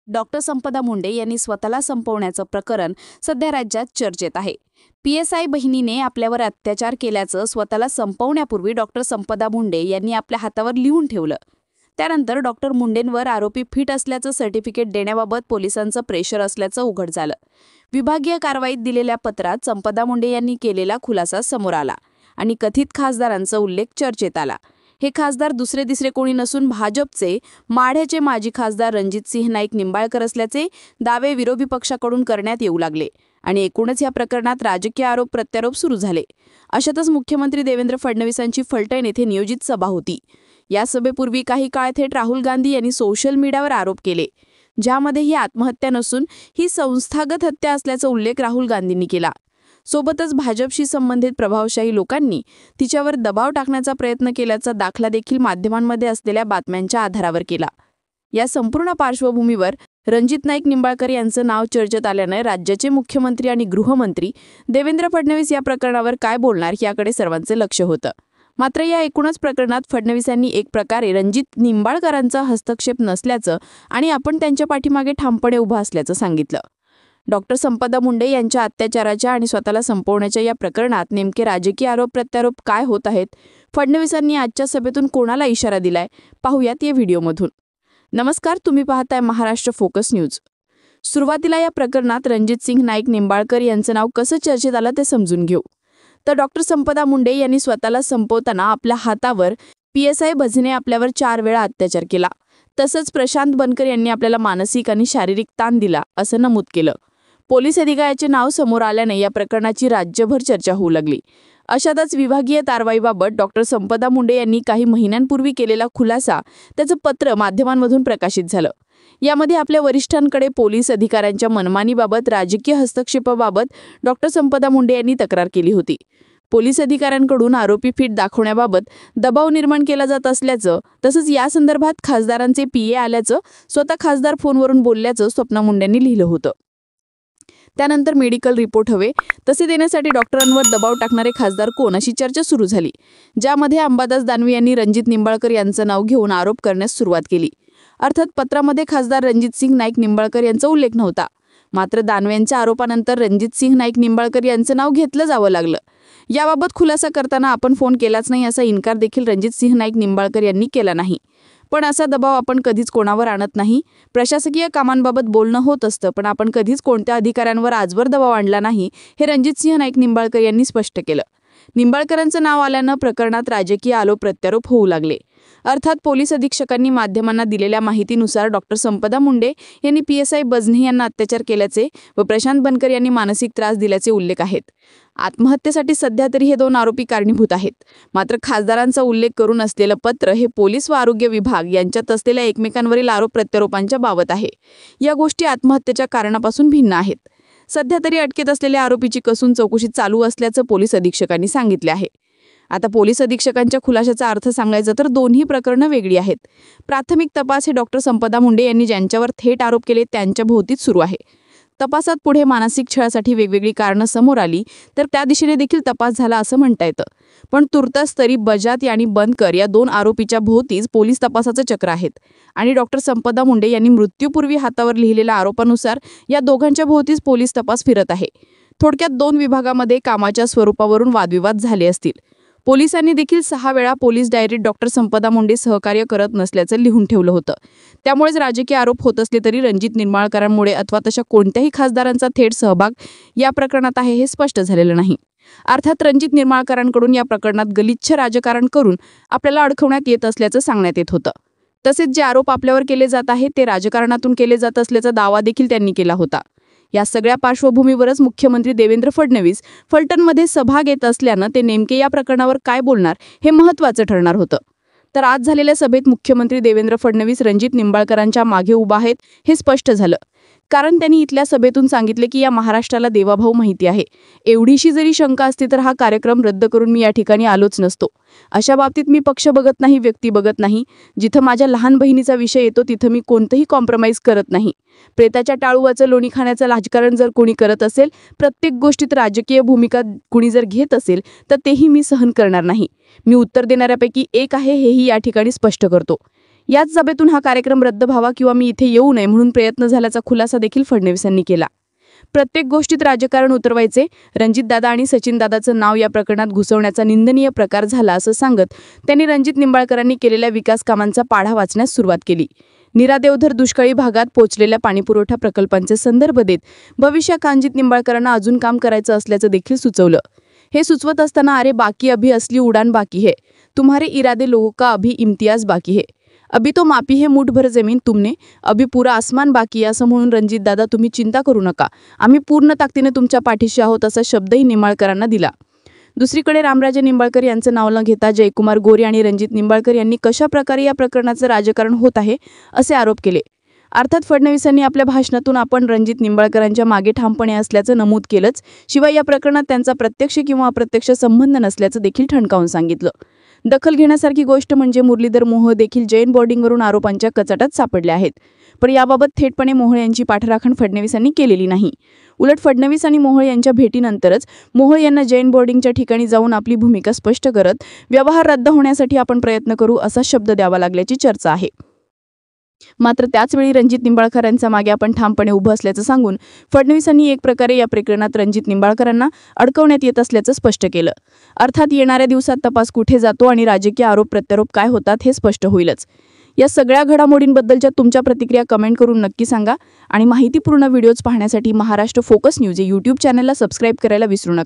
Doctor संपदा मुंडे यांनी स्वतःला संपवण्याचं प्रकरण सध्या राज्यात चर्चेत आहे. PSI बहिणीने आपल्यावर अत्याचार केल्याचं स्वतःला संपवण्यापूर्वी डॉक्टर संपदा मुंडे यांनी आपल्या हातावर लिहून ठेवलं. त्यानंतर डॉक्टर मुंडेंवर आरोपी फिट असल्याचं सर्टिफिकेट देण्याबाबत पोलिसांचं प्रेशर असल्याचं उघड झालं. विभागीय कारवाईत दिलेल्या पत्रात संपदा मुंडे यांनी केलेला खुलासा समोर आला आणि कथित खासदारांचा उल्लेख चर्चेत आला. हे खासदार दुसरे तिसरे कोणी नसून भाजपचे माढ्याचे माजी खासदार रणजितसिंह नाईक निंबाळकर असल्याचे दावे विरोधी पक्षाकडून करण्यात येऊ लागले आणि एकूणच या प्रकरणात राजकीय आरोप प्रत्यारोप सुरू झाले. अशातच मुख्यमंत्री देवेंद्र फडणवीसांची फलटण येथे नियोजित सभा होती. या सभेपूर्वी काही काळ थेट राहुल गांधी यांनी सोशल मीडियावर आरोप केले, ज्यामध्ये ही आत्महत्या नसून ही संस्थागत हत्या असल्याचा उल्लेख राहुल गांधींनी केला. सोबतच भाजपशी संबंधित प्रभावशाही लोकांनी तिच्यावर दबाव टाकण्याचा प्रयत्न केल्याचा दाखला देखील माध्यमांमध्ये असलेल्या बातम्यांच्या आधारावर केला. या संपूर्ण पार्श्वभूमीवर रणजित नाईक निंबाळकर यांचं नाव चर्चेत आल्याने राज्याचे मुख्यमंत्री आणि गृहमंत्री देवेंद्र फडणवीस या प्रकरणावर काय बोलणार याकडे सर्वांचे लक्ष होतं. मात्र या एकूणच प्रकरणात फडणवीसांनी एक प्रकारे रणजित निंबाळकरांचा हस्तक्षेप नसल्याचं आणि आपण त्यांच्या पाठीमागे ठामपणे उभा असल्याचं सांगितलं. डॉक्टर संपदा मुंडे यांच्या अत्याचाराच्या आणि स्वतःला संपवण्याच्या या प्रकरणात नेमके राजकीय आरोप प्रत्यारोप काय होत आहेत? फडणवीसांनी आजच्या सभेतून कोणाला इशारा दिलाय? पाहूयात या व्हिडिओमधून. नमस्कार, तुम्ही पाहताय महाराष्ट्र फोकस न्यूज. सुरुवातीला या प्रकरणात रणजितसिंह नाईक निंबाळकर यांचं नाव कसं चर्चेत आलं ते समजून घेऊ. तर डॉक्टर संपदा मुंडे यांनी स्वतःला संपवताना आपल्या हातावर PSI भजने आपल्यावर 4 वेळा अत्याचार केला. तसंच प्रशांत बनकर यांनी आपल्याला मानसिक आणि शारीरिक ताण दिला असं नमूद केलं. पोलीस अधिकाऱ्याचे नाव समोर आल्याने या प्रकरणाची राज्यभर चर्चा होऊ लागली. अशातच विभागीय कारवाईबाबत डॉक्टर संपदा मुंडे यांनी काही महिन्यांपूर्वी केलेला खुलासा, त्याचं पत्र माध्यमांमधून प्रकाशित झालं. यामध्ये आपल्या वरिष्ठांकडे पोलीस अधिकाऱ्यांच्या मनमानीबाबत, राजकीय हस्तक्षेपाबाबत डॉक्टर संपदा मुंडे यांनी तक्रार केली होती. पोलीस अधिकाऱ्यांकडून आरोपी फिट दाखवण्याबाबत दबाव निर्माण केला जात असल्याचं, तसंच या संदर्भात खासदारांचे PA आल्याचं, स्वतः खासदार फोनवरून बोलल्याचं स्वप्ना मुंडेंनी लिहिलं होतं. त्यानंतर मेडिकल रिपोर्ट हवे तसे देण्यासाठी डॉक्टरांवर दबाव टाकणारे खासदार कोण अशी चर्चा सुरू झाली, ज्यामध्ये अंबादास दानवे यांनी रणजित निंबाळकर यांचं नाव घेऊन आरोप करण्यास सुरुवात केली. अर्थात पत्रामध्ये खासदार रणजितसिंह नाईक निंबाळकर यांचा उल्लेख नव्हता. मात्र दानवेंच्या आरोपानंतर रणजितसिंह नाईक निंबाळकर यांचं नाव घेतलं जावं लागलं. याबाबत खुलासा करताना आपण फोन केलाच नाही असा इन्कार देखील रणजितसिंह नाईक निंबाळकर यांनी केला नाही. पण असा दबाव आपण कधीच कोणावर आणत नाही. प्रशासकीय कामांबाबत बोलणं होत असतं, पण आपण कधीच कोणत्या अधिकाऱ्यांवर आजवर दबाव आणला नाही, हे रणजितसिंह नाईक निंबाळकर यांनी स्पष्ट केलं. निंबाळकरांचं नाव आल्यानं प्रकरणात राजकीय आरोप प्रत्यारोप होऊ लागले. अर्थात पोलीस अधीक्षकांनी माध्यमांना दिलेल्या माहितीनुसार डॉक्टर संपदा मुंडे यांनी PSI भजने यांना अत्याचार केल्याचे व प्रशांत बनकर यांनी मानसिक त्रास दिल्याचे उल्लेख आहेत. आत्महत्येसाठी सध्या तरी हे 2 आरोपी कारणीभूत आहेत. मात्र खासदारांचा उल्लेख करून असलेलं पत्र हे पोलीस व आरोग्य विभाग यांच्यात असलेल्या एकमेकांवरील आरोप प्रत्यारोपांच्या बाबत आहे. या गोष्टी आत्महत्येच्या कारणापासून भिन्न आहेत. सध्या तरी अटकेत असलेल्या आरोपीची कसून चौकशी चालू असल्याचं पोलीस अधीक्षकांनी सांगितले आहे. आता पोलीस अधीक्षकांच्या खुलाशाचा अर्थ सांगायचा तर दोन्ही प्रकरणं वेगळी आहेत. प्राथमिक तपास हे डॉक्टर संपदा मुंडे यांनी ज्यांच्यावर थेट आरोप केले त्यांच्या भोवतीच सुरू आहे. तपासात पुढे मानसिक छळासाठी वेगवेगळी कारणं समोर आली तर त्या दिशेने देखील तपास झाला असं म्हणता येतं. पण तुर्तास तरी बजात आणि बनकर या 2 आरोपीच्या भोवतीच पोलीस तपासाचं चक्र आहेत आणि डॉक्टर संपदा मुंडे यांनी मृत्यूपूर्वी हातावर लिहिलेल्या आरोपानुसार या दोघांच्या भोवतीच पोलीस तपास फिरत आहे. थोडक्यात 2 विभागामध्ये कामाच्या स्वरूपावरून वादविवाद झाले असतील. पोलिसांनी देखील 6 वेळा पोलीस डायरीत डॉक्टर संपदा मुंडे सहकार्य करत नसल्याचं लिहून ठेवलं होतं. त्यामुळेच राजकीय आरोप होत असले तरी रणजित निंबाळकरांमुळे अथवा तशा कोणत्याही खासदारांचा थेट सहभाग या प्रकरणात आहे हे स्पष्ट झालेलं नाही. अर्थात रणजित निंबाळकरांकडून या प्रकरणात गलिच्छ राजकारण करून आपल्याला अडकवण्यात येत असल्याचं सांगण्यात येत होतं. तसेच जे आरोप आपल्यावर केले जात आहेत ते राजकारणातून केले जात असल्याचा दावा देखील त्यांनी केला होता. या सगळ्या पार्श्वभूमीवरच मुख्यमंत्री देवेंद्र फडणवीस फलटणमध्ये सभा घेत असल्यानं ते नेमके या प्रकरणावर काय बोलणार हे महत्त्वाचं ठरणार होतं. तर आज झालेल्या सभेत मुख्यमंत्री देवेंद्र फडणवीस रणजित निंबाळकरांच्या मागे उभा आहेत हे स्पष्ट झालं. कारण त्यांनी इथल्या सभेतून सांगितले की या महाराष्ट्राला देवाभाऊ माहिती आहे. एवढीशी जरी शंका असती तर हा कार्यक्रम रद्द करून मी या ठिकाणी आलोच नसतो. अशा बाबतीत मी पक्ष बघत नाही, व्यक्ती बघत नाही. जिथं माझ्या लहान बहिणीचा विषय येतो तिथं मी कोणतंही कॉम्प्रोमाइज करत नाही. प्रेताच्या टाळूवाचं लोणी खाण्याचं राजकारण जर कोणी करत असेल, प्रत्येक गोष्टीत राजकीय भूमिका कुणी जर घेत असेल तर तेही मी सहन करणार नाही. मी उत्तर देणाऱ्यापैकी एक आहे हेही या ठिकाणी स्पष्ट करतो. याच सभेतून हा कार्यक्रम रद्द व्हावा किंवा मी इथे येऊ नये म्हणून प्रयत्न झाल्याचा खुलासा देखील फडणवीसांनी केला. प्रत्येक गोष्टीत राजकारण उतरवायचे, रणजितदादा आणि सचिनदादाचं नाव या प्रकरणात घुसवण्याचा निंदनीय प्रकार झाला असं सांगत त्यांनी रणजित निंबाळकरांनी केलेल्या विकास कामांचा पाढा वाचण्यास सुरुवात केली. नीरा देवधर दुष्काळी भागात पोहोचलेल्या पाणीपुरवठा प्रकल्पांचे संदर्भ देत भविष्यात रणजित निंबाळकरांना अजून काम करायचं असल्याचं देखील सुचवलं. हे सुचवत असताना अरे बाकी अभी असली उडान बाकी है, तुम्हारे इरादे लोगों का अभी इम्तियाज बाकी है, अभी तो मापी है मुठ भर जमीन तुमने, अभी पुरा आसमान बाकी आहे असं म्हणून रणजितदादा तुम्ही चिंता करू नका, आम्ही पूर्ण ताकदीने तुमच्या पाठीशी आहोत असा शब्दही निंबाळकरांना दिला. दुसरीकडे रामराजे निंबाळकर यांचं नाव न घेता जयकुमार गोरे आणि रणजित निंबाळकर यांनी कशा प्रकारे या प्रकरणाचं राजकारण होत आहे असे आरोप केले. अर्थात फडणवीसांनी आपल्या भाषणातून आपण रणजित निंबाळकरांच्या मागे ठामपणे असल्याचं नमूद केलंच, शिवाय या प्रकरणात त्यांचा प्रत्यक्ष किंवा अप्रत्यक्ष संबंध नसल्याचं देखील ठणकावून सांगितलं. दखल घेण्यासारखी गोष्ट म्हणजे मुरलीधर मोहोळ देखील जैन बोर्डिंगवरून आरोपांच्या कचाट्यात सापडले आहेत. पण याबाबत थेटपणे मोहोळ यांची पाठराखण फडणवीसांनी केलेली नाही. उलट फडणवीस आणि मोहोळ यांच्या भेटीनंतरच मोहोळ यांना जैन बोर्डिंगच्या ठिकाणी जाऊन आपली भूमिका स्पष्ट करत व्यवहार रद्द होण्यासाठी आपण प्रयत्न करू असा शब्द द्यावा लागल्याची चर्चा आहे. मात्र त्याचवेळी रणजित निंबाळकरांच्या मागे आपण ठामपणे उभं असल्याचं सांगून फडणवीसांनी एक प्रकारे या प्रकरणात रणजित निंबाळकरांना अडकवण्यात येत असल्याचं स्पष्ट केलं. अर्थात येणाऱ्या दिवसात तपास कुठे जातो आणि राजकीय आरोप प्रत्यारोप काय होतात हे स्पष्ट होईलच. या सगळ्या घडामोडींबद्दलच्या तुमच्या प्रतिक्रिया कमेंट करून नक्की सांगा आणि माहितीपूर्ण व्हिडिओज पाहण्यासाठी महाराष्ट्र फोकस न्यूज या यूट्यूब चॅनलला सबस्क्राईब करायला विसरू नका.